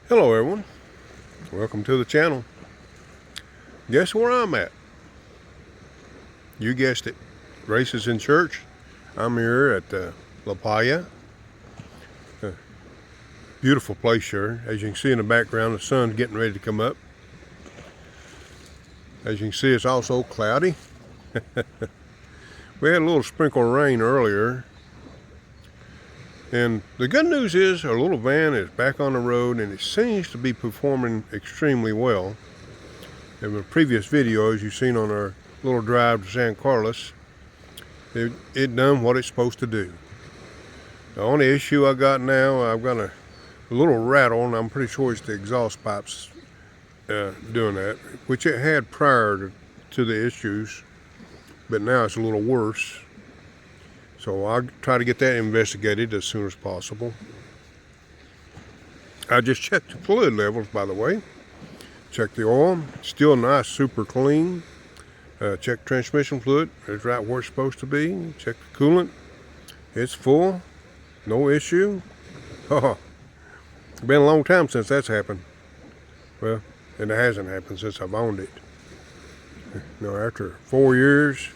Hello everyone, welcome to the channel. Guess where I'm at? You guessed it, Grace's in church. I'm here at La Paya. Beautiful place here. As you can see in the background, the sun's getting ready to come up. As you can see, it's also cloudy. We had a little sprinkle of rain earlier. And the good news is our little van is back on the road and it seems to be performing extremely well. In the previous video, as you've seen on our little drive to San Carlos, it done what it's supposed to do. The only issue I got now, I've got a little rattle, and I'm pretty sure it's the exhaust pipes doing that, which it had prior to the issues, but now it's a little worse. So I'll try to get that investigated as soon as possible. I just checked the fluid levels, by the way. Check the oil, still nice, super clean. Check transmission fluid, it's right where it's supposed to be. Check the coolant, it's full, no issue. Oh, it's been a long time since that's happened. Well, and it hasn't happened since I've owned it. Now, after 4 years,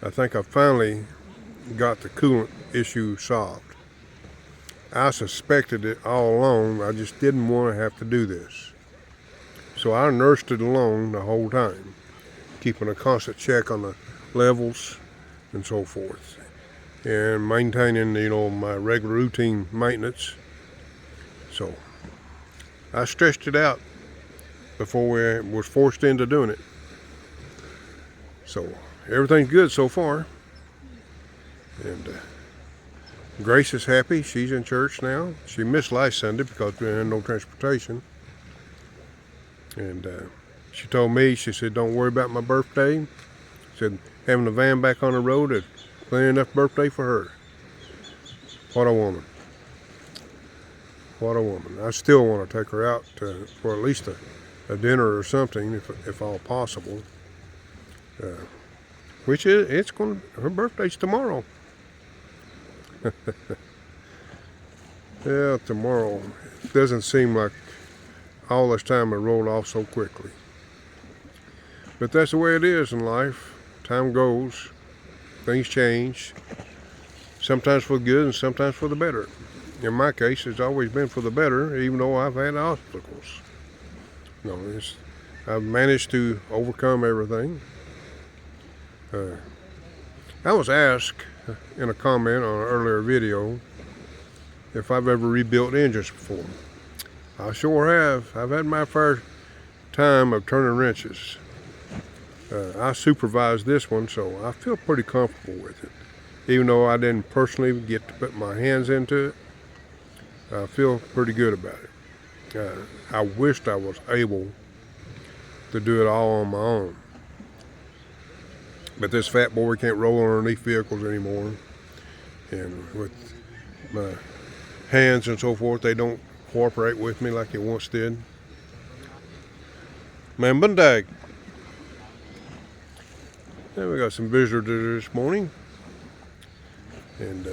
I think I finally got the coolant issue solved. I suspected it all along, I just didn't want to have to do this. So I nursed it along the whole time, keeping a constant check on the levels and so forth, and maintaining, my regular routine maintenance. So I stretched it out before we was forced into doing it. So everything's good so far. And Grace is happy. She's in church now. She missed last Sunday because we had no transportation. And she told me, she said, don't worry about my birthday. She said, having the van back on the road is plenty enough birthday for her. What a woman. What a woman. I still want to take her out for at least a dinner or something, if all possible. Which is, her birthday's tomorrow. Yeah, tomorrow. It doesn't seem like all this time it rolled off so quickly. But that's the way it is in life. Time goes, things change, sometimes for the good and sometimes for the better. In my case, it's always been for the better, even though I've had obstacles. I've managed to overcome everything. I was asked in a comment on an earlier video if I've ever rebuilt engines before. I sure have. I've had my fair time of turning wrenches. I supervised this one, so I feel pretty comfortable with it. Even though I didn't personally get to put my hands into it, I feel pretty good about it. I wished I was able to do it all on my own. But this fat boy can't roll underneath vehicles anymore. And with my hands and so forth, they don't cooperate with me like they once did. Man, bundag. Then we got some visitors this morning. And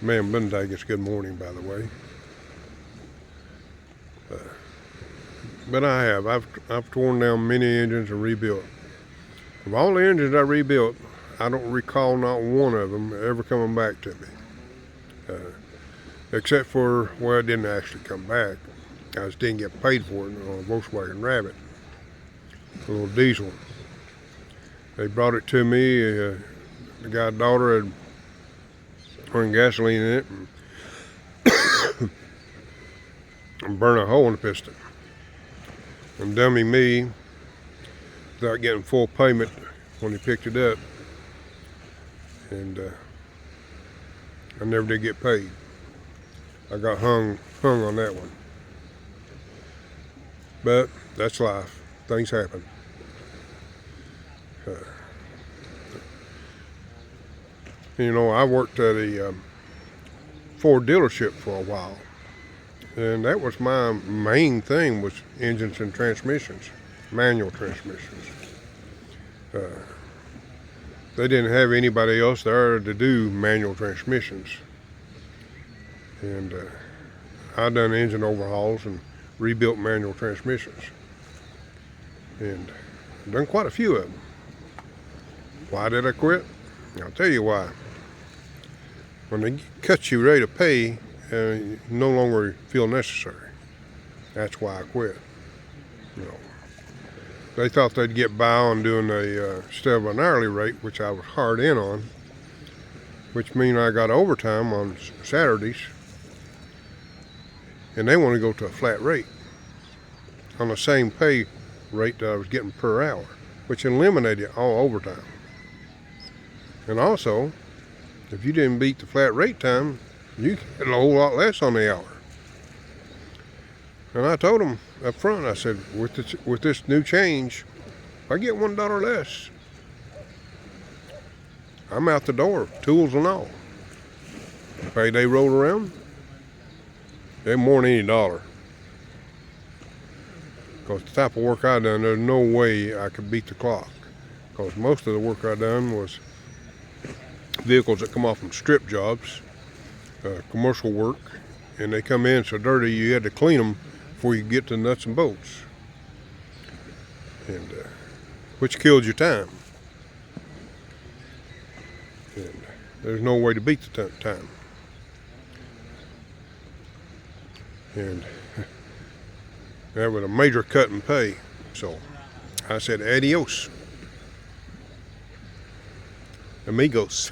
man, bundag is good morning, by the way. But I've torn down many engines and rebuilt. Of all the engines I rebuilt, I don't recall not one of them ever coming back to me. Except for, well, it didn't actually come back. I just didn't get paid for it on a Volkswagen Rabbit, a little diesel. They brought it to me. The guy's daughter had poured gasoline in it and burned a hole in the piston. And dummy me, without getting full payment when he picked it up, and I never did get paid. I got hung on that one. But that's life. Things happen. I worked at a Ford dealership for a while, and that was my main thing, was engines and transmissions, manual transmissions. They didn't have anybody else there to do manual transmissions. And I done engine overhauls and rebuilt manual transmissions, and done quite a few of them. Why did I quit? I'll tell you why. When they cut you ready to pay, you no longer feel necessary. That's why I quit. You know, they thought they'd get by on doing instead of an hourly rate, which I was hard in on, which means I got overtime on Saturdays, and they want to go to a flat rate on the same pay rate that I was getting per hour, which eliminated all overtime. And also, if you didn't beat the flat rate time, you get a whole lot less on the hour. And I told them up front, I said, with this new change, if I get $1 less, I'm out the door, tools and all. Payday rolled around, they're more than any dollar. Because the type of work I done, there's no way I could beat the clock. Because most of the work I done was vehicles that come off from strip jobs, commercial work, and they come in so dirty you had to clean them before you get to the nuts and bolts, and which killed your time. And there's no way to beat the time. And that was a major cut in pay. So I said, adios, amigos.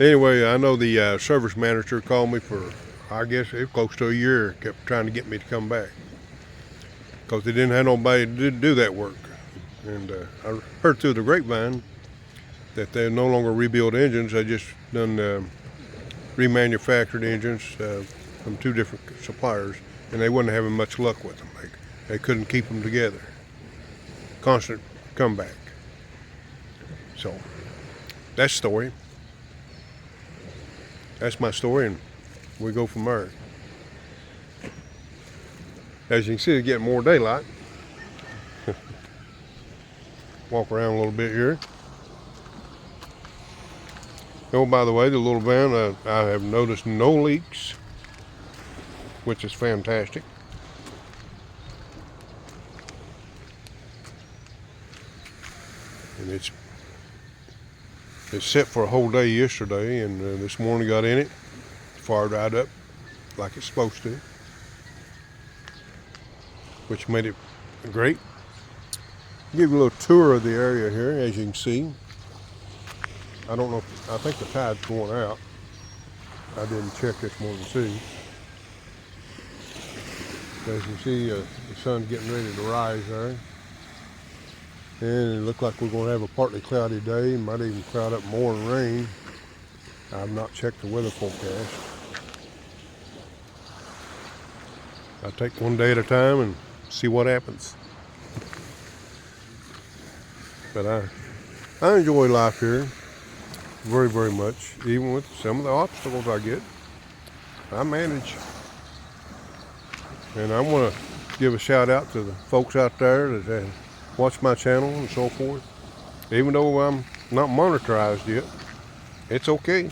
Anyway, I know the service manager called me for, I guess, it was close to a year, kept trying to get me to come back because they didn't have nobody to do that work. And I heard through the grapevine that they no longer rebuild engines, they just done remanufactured engines from 2 different suppliers, and they wasn't having much luck with them. They couldn't keep them together. Constant comeback. So that's the story. That's my story, and we go from there. As you can see, it's getting more daylight. Walk around a little bit here. Oh, by the way, the little van, I have noticed no leaks, which is fantastic. And it's set for a whole day yesterday, and this morning got in it, fired right up like it's supposed to, which made it great. Give you a little tour of the area here. As you can see, I don't know, I think the tide's going out. I didn't check this morning to see. As you can see, the sun's getting ready to rise there. And it looks like we're going to have a partly cloudy day. Might even cloud up more and rain. I've not checked the weather forecast. I take one day at a time and see what happens. But I enjoy life here very, very much. Even with some of the obstacles I get, I manage. And I want to give a shout out to the folks out there that watch my channel and so forth. Even though I'm not monetized yet, it's okay.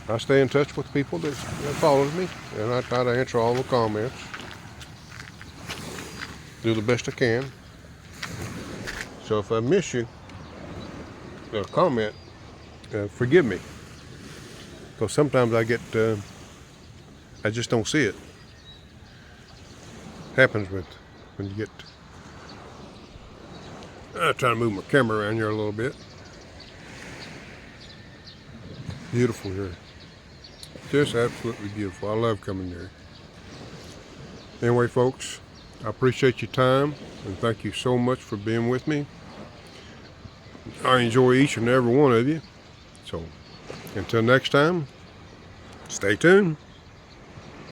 I stay in touch with people that follows me, and I try to answer all the comments. Do the best I can. So if I miss you, a comment, forgive me. Because sometimes I get, I just don't see it. Happens when you get, I'm trying to move my camera around here a little bit. Beautiful here. Just absolutely beautiful. I love coming here. Anyway, folks, I appreciate your time, and thank you so much for being with me. I enjoy each and every one of you. So until next time, stay tuned.